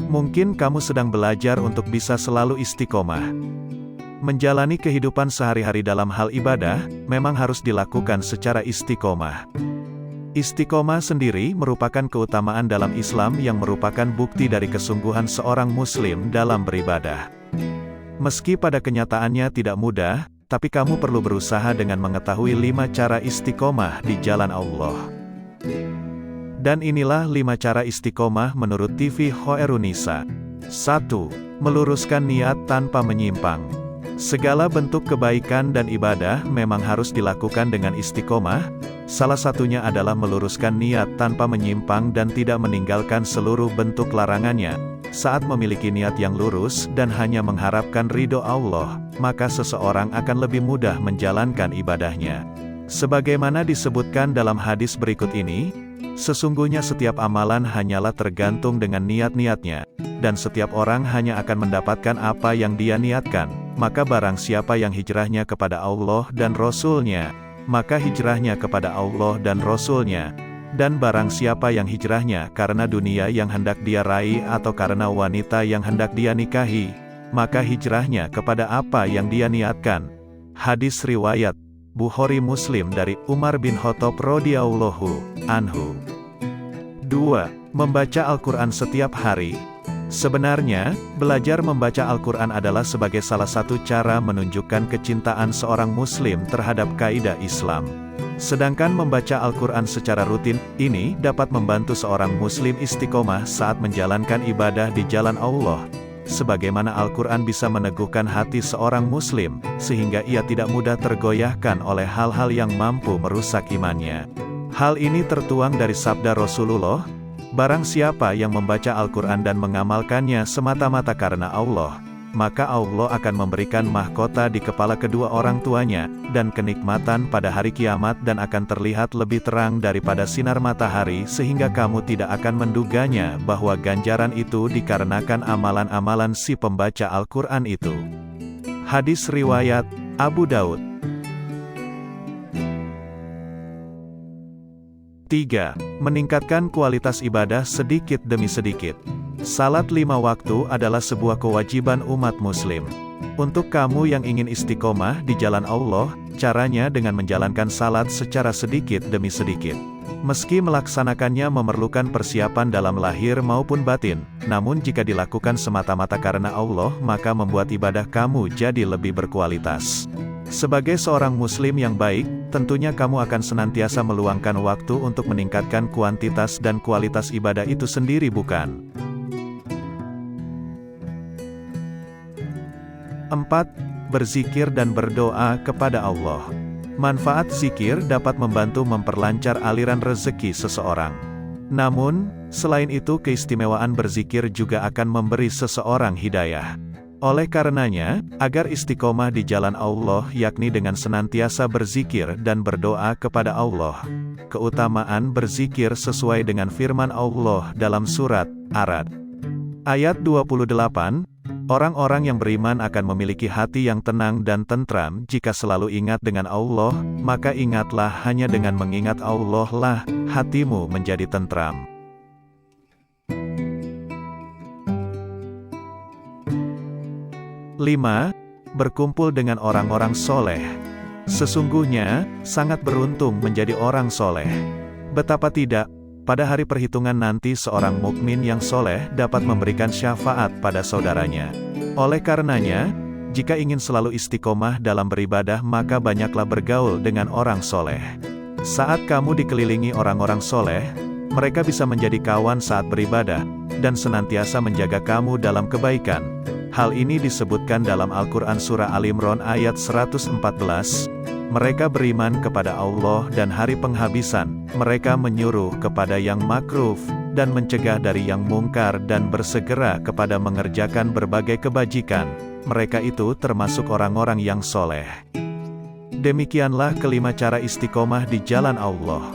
Mungkin kamu sedang belajar untuk bisa selalu istiqomah. Menjalani kehidupan sehari-hari dalam hal ibadah, memang harus dilakukan secara istiqomah. Istiqomah sendiri merupakan keutamaan dalam Islam yang merupakan bukti dari kesungguhan seorang muslim dalam beribadah. Meski pada kenyataannya tidak mudah, tapi kamu perlu berusaha dengan mengetahui 5 cara istiqomah di jalan Allah. Dan inilah 5 cara istiqomah menurut TV Khoerunisa. 1. Meluruskan niat tanpa menyimpang. Segala bentuk kebaikan dan ibadah memang harus dilakukan dengan istiqomah. Salah satunya adalah meluruskan niat tanpa menyimpang dan tidak meninggalkan seluruh bentuk larangannya. Saat memiliki niat yang lurus dan hanya mengharapkan ridho Allah, maka seseorang akan lebih mudah menjalankan ibadahnya. Sebagaimana disebutkan dalam hadis berikut ini, sesungguhnya setiap amalan hanyalah tergantung dengan niat-niatnya, dan setiap orang hanya akan mendapatkan apa yang dia niatkan. Maka barang siapa yang hijrahnya kepada Allah dan Rasul-Nya, maka hijrahnya kepada Allah dan Rasul-Nya. Dan barang siapa yang hijrahnya karena dunia yang hendak dia raih atau karena wanita yang hendak dia nikahi, maka hijrahnya kepada apa yang dia niatkan. Hadis riwayat Bukhari Muslim dari Umar bin Khattab radhiyallahu anhu. 2. Membaca Al-Quran setiap hari. Sebenarnya, belajar membaca Al-Quran adalah sebagai salah satu cara menunjukkan kecintaan seorang muslim terhadap kaidah Islam. Sedangkan membaca Al-Quran secara rutin, ini dapat membantu seorang muslim istiqomah saat menjalankan ibadah di jalan Allah. Sebagaimana Al-Quran bisa meneguhkan hati seorang muslim, sehingga ia tidak mudah tergoyahkan oleh hal-hal yang mampu merusak imannya. Hal ini tertuang dari sabda Rasulullah, barang siapa yang membaca Al-Quran dan mengamalkannya semata-mata karena Allah, maka Allah akan memberikan mahkota di kepala kedua orang tuanya, dan kenikmatan pada hari kiamat dan akan terlihat lebih terang daripada sinar matahari sehingga kamu tidak akan menduganya bahwa ganjaran itu dikarenakan amalan-amalan si pembaca Al-Quran itu. Hadis riwayat Abu Daud. 3. Meningkatkan kualitas ibadah sedikit demi sedikit. Salat 5 waktu adalah sebuah kewajiban umat muslim. Untuk kamu yang ingin istiqomah di jalan Allah, caranya dengan menjalankan salat secara sedikit demi sedikit. Meski melaksanakannya memerlukan persiapan dalam lahir maupun batin, namun jika dilakukan semata-mata karena Allah, maka membuat ibadah kamu jadi lebih berkualitas. Sebagai seorang muslim yang baik, tentunya kamu akan senantiasa meluangkan waktu untuk meningkatkan kuantitas dan kualitas ibadah itu sendiri, bukan? 4. Berzikir dan berdoa kepada Allah. Manfaat zikir dapat membantu memperlancar aliran rezeki seseorang. Namun, selain itu keistimewaan berzikir juga akan memberi seseorang hidayah. Oleh karenanya, agar istiqomah di jalan Allah yakni dengan senantiasa berzikir dan berdoa kepada Allah. Keutamaan berzikir sesuai dengan firman Allah dalam surat Ar-Ra'd. Ayat 28, orang-orang yang beriman akan memiliki hati yang tenang dan tentram jika selalu ingat dengan Allah, maka ingatlah hanya dengan mengingat Allah lah, hatimu menjadi tentram. 5. Berkumpul dengan orang-orang soleh. Sesungguhnya, sangat beruntung menjadi orang soleh. Betapa tidak, pada hari perhitungan nanti seorang mukmin yang soleh dapat memberikan syafaat pada saudaranya. Oleh karenanya, jika ingin selalu istiqomah dalam beribadah maka banyaklah bergaul dengan orang soleh. Saat kamu dikelilingi orang-orang soleh, mereka bisa menjadi kawan saat beribadah, dan senantiasa menjaga kamu dalam kebaikan. Hal ini disebutkan dalam Al-Quran Surah Al-Imran ayat 114. Mereka beriman kepada Allah dan hari penghabisan, mereka menyuruh kepada yang makruf, dan mencegah dari yang mungkar dan bersegera kepada mengerjakan berbagai kebajikan. Mereka itu termasuk orang-orang yang soleh. Demikianlah kelima cara istiqomah di jalan Allah.